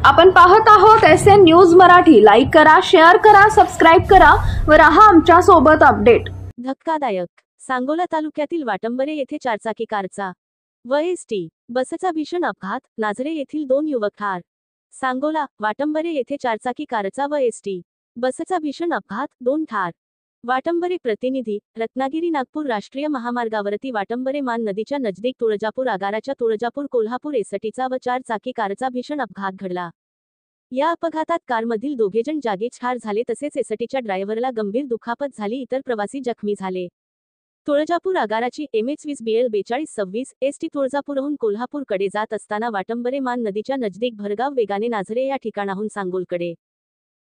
आपण पाहत आहोत SN न्यूज मराठी। लाईक करा, शेअर करा, सबस्क्राइब करा व रहा आमच्या सोबत अपडेट। धक्कादायक सांगोला तालुक्यातील वाटंबरे येथे चारचाकी कारचा व एसटी बसचा भीषण अपघात, नाझरे येथील 2 युवक ठार। सांगोला वाटंबरे येथे चारचाकी कारचा व एसटी बसचा भीषण अपघात, 2 ठार। वाटंबरे प्रतिनिधी, रत्नागिरी नागपूर राष्ट्रीय महामार्गावरती वाटंबरे मान नदीच्या नजदीक तुळजापूर आगाराच्या तुळजापूर कोल्हापूर एसटीचा व चारचाकी कारचा भीषण अपघात घडला। या अपघातात कारमधील दोघेजण जागीच ठार झाले, तसेच एसटीच्या ड्रायव्हरला गंभीर दुखापत झाली, इतर प्रवासी जखमी झाले। तुळजापूर आगाराची MH20BL 4226 एसटी तुळजापूरहून कोल्हापूरकडे जात असताना वाटंबरे मान नदीच्या नजदीक भरधाव वेगाने नाझरे या ठिकाणाहून सांगोलकडे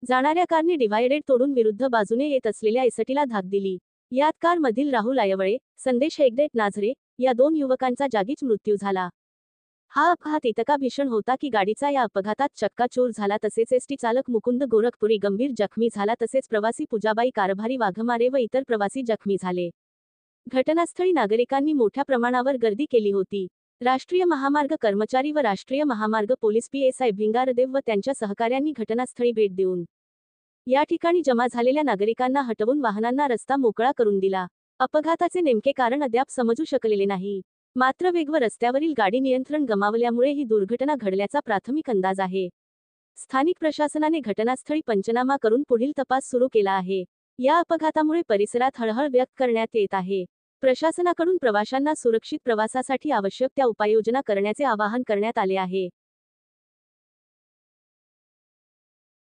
जाणाऱ्या कारने डिव्हायडेड तोडून विरुद्ध बाजूने येत असलेल्या एसटीला धाक दिली। यात कारमधील राहुल आयवळे, संदेश हेगडे, नाझरे या 2 युवकांचा जागीच मृत्यू झाला। हा अपघात इतका भीषण होता की गाडीचा या अपघातात चक्काचूर झाला, तसेच एसटी चालक मुकुंद गोरखपुरी गंभीर जखमी झाला, तसेच प्रवासी पूजाबाई कारभारी वाघमारे व इतर प्रवासी जखमी झाले। घटनास्थळी नागरिकांनी मोठ्या प्रमाणावर गर्दी केली होती। राष्ट्रीय महामार्ग कर्मचारी व राष्ट्रीय महामार्ग पोलीस PSI भिंगारदेव व त्यांच्या सहकाऱ्यांनी घटनास्थळी भेट देऊन या ठिकाणी जमा झालेल्या नागरिकांना हटवून वाहनांना रस्ता मोकळा करून दिला। अपघाताचे नेमके कारण अद्याप समजू शकलेले नाही, मात्र वेग व रस्त्यावरील गाडी नियंत्रण गमावल्यामुळे ही दुर्घटना घडल्याचा प्राथमिक अंदाज आहे। स्थानिक प्रशासनाने घटनास्थळी पंचनामा करून पुढील तपास सुरू केला आहे। या अपघातामुळे परिसरात हळहळ व्यक्त करण्यात येत आहे। प्रशासनाकडून प्रवाशांना सुरक्षित प्रवासासाठी आवश्यक त्या उपाययोजना करण्याचे आवाहन करण्यात आले आहे।